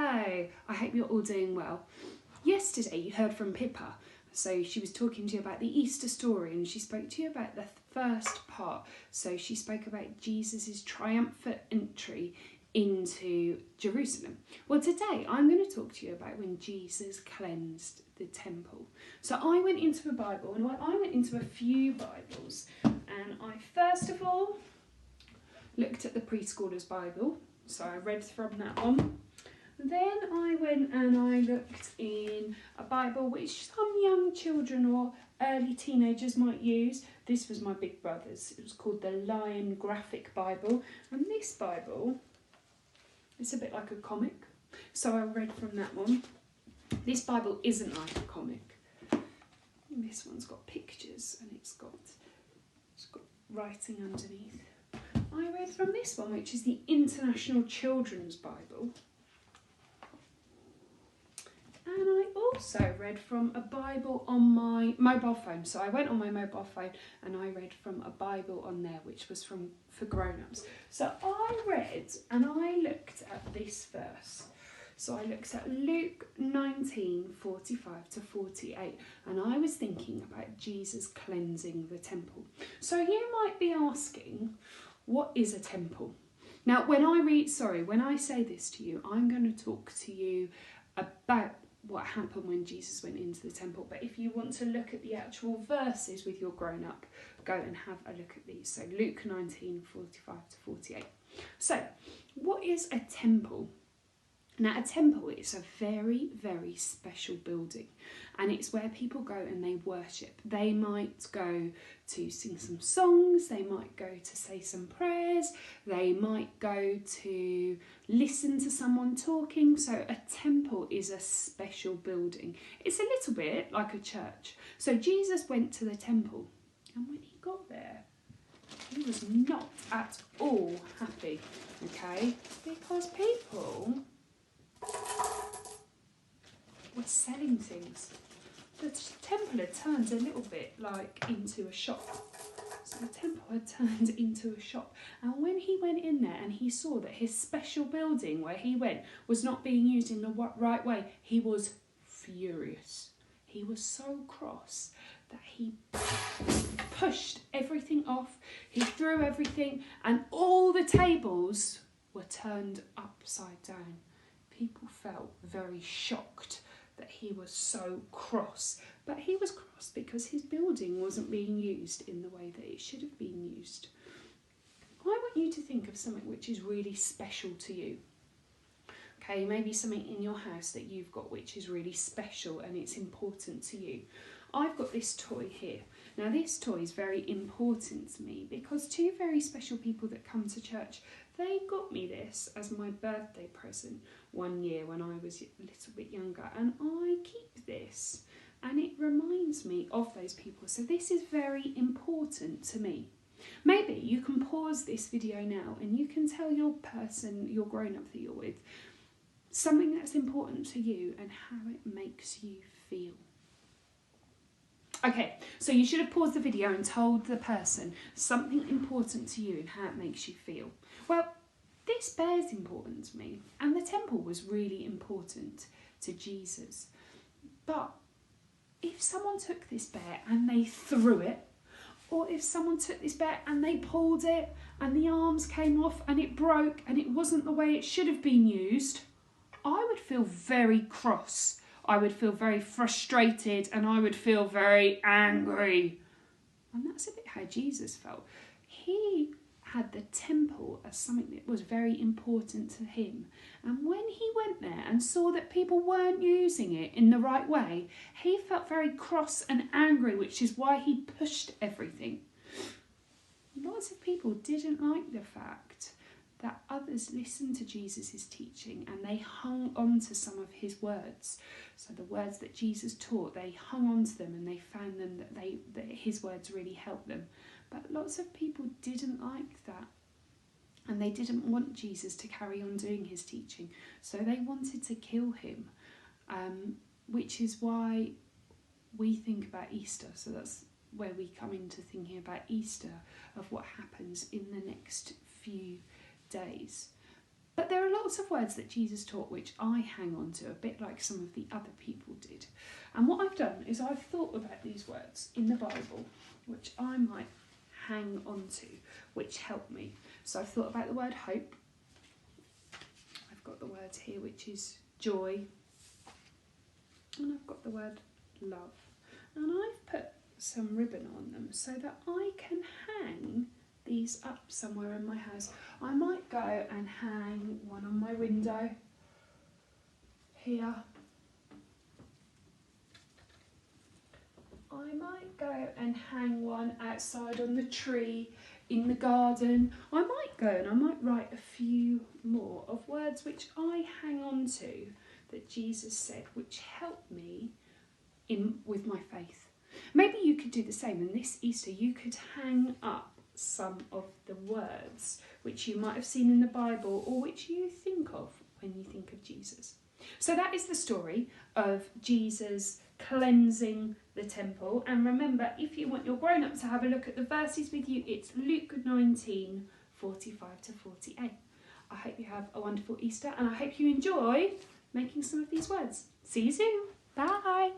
Hello, I hope you're all doing well. Yesterday you heard from Pippa, so she was talking to you about the Easter story and she spoke to you about the first part. So she spoke about Jesus' triumphant entry into Jerusalem. Well, today I'm going to talk to you about when Jesus cleansed the temple. So I went into a Bible, and I went into a few Bibles, and I first of all looked at the preschooler's Bible, so I read from that one. Then I went and I looked in a Bible which some young children or early teenagers might use. This was my big brother's. It was called the Lion Graphic Bible. And this Bible, it's a bit like a comic. So I read from that one. This Bible isn't like a comic. This one's got pictures and it's got writing underneath. I read from this one, which is the International Children's Bible. And I also read from a Bible on my mobile phone. So I went on my mobile phone and I read from a Bible on there, which was for grown-ups. So I read and I looked at this verse. So I looked at Luke 19:45 to 48, and I was thinking about Jesus cleansing the temple. So you might be asking, what is a temple? Now, when I say this to you, I'm going to talk to you about what happened when Jesus went into the temple. But if you want to look at the actual verses with your grown-up, go and have a look at these. So Luke 19:45 to 48. So what is a temple? Now, a temple is a very, very special building, and it's where people go and they worship. They might go to sing some songs, they might go to say some prayers, they might go to listen to someone talking. So a temple is a special building. It's a little bit like a church. So Jesus went to the temple, and when he got there, he was not at all happy, okay? Because people were selling things. The temple had turned a little bit like into a shop. So the temple had turned into a shop. And when he went in there and he saw that his special building where he went was not being used in the right way, he was furious. He was so cross that he pushed everything off. He threw everything, and all the tables were turned upside down. People felt very shocked that he was so cross. But he was cross because his building wasn't being used in the way that it should have been used. I want you to think of something which is really special to you. Okay, maybe something in your house that you've got which is really special and it's important to you. I've got this toy here. Now, this toy is very important to me because two very special people that come to church, they got me this as my birthday present one year when I was a little bit younger, and I keep this and it reminds me of those people. So this is very important to me. Maybe you can pause this video now and you can tell your grown-up that you're with, something that's important to you and how it makes you feel. Okay, so you should have paused the video and told the person something important to you and how it makes you feel. Well, this bear's important to me, and the temple was really important to Jesus. But if someone took this bear and they threw it, or if someone took this bear and they pulled it and the arms came off and it broke and it wasn't the way it should have been used, I would feel very cross. I would feel very frustrated and I would feel very angry. And that's a bit how Jesus felt. He had the temple as something that was very important to him. And when he went there and saw that people weren't using it in the right way, he felt very cross and angry, which is why he pushed everything. Lots of people didn't like the fact that others listened to Jesus' teaching and they hung on to some of his words. So the words that Jesus taught, they hung on to them and they found them that his words really helped them. But lots of people didn't like that, and they didn't want Jesus to carry on doing his teaching. So they wanted to kill him, which is why we think about Easter. So that's where we come into thinking about Easter, of what happens in the next few days. But there are a lot lots of words that Jesus taught which I hang on to, a bit like some of the other people did. And what I've done is I've thought about these words in the Bible, which I might hang on to, which help me. So I've thought about the word hope. I've got the word here, which is joy. And I've got the word love. And I've put some ribbon on them so that I can hang these up somewhere in my house. I might go and hang one on my window here. I might go and hang one outside on the tree in the garden. I might go and I might write a few more of words which I hang on to that Jesus said, which help me with my faith. Maybe you could do the same, and this Easter you could hang up some of the words which you might have seen in the Bible or which you think of when you think of Jesus. So that is the story of Jesus cleansing the temple. And remember, if you want your grown-up to have a look at the verses with you, it's Luke 19, 45 to 48. I hope you have a wonderful Easter, and I hope you enjoy making some of these words. See you soon. Bye.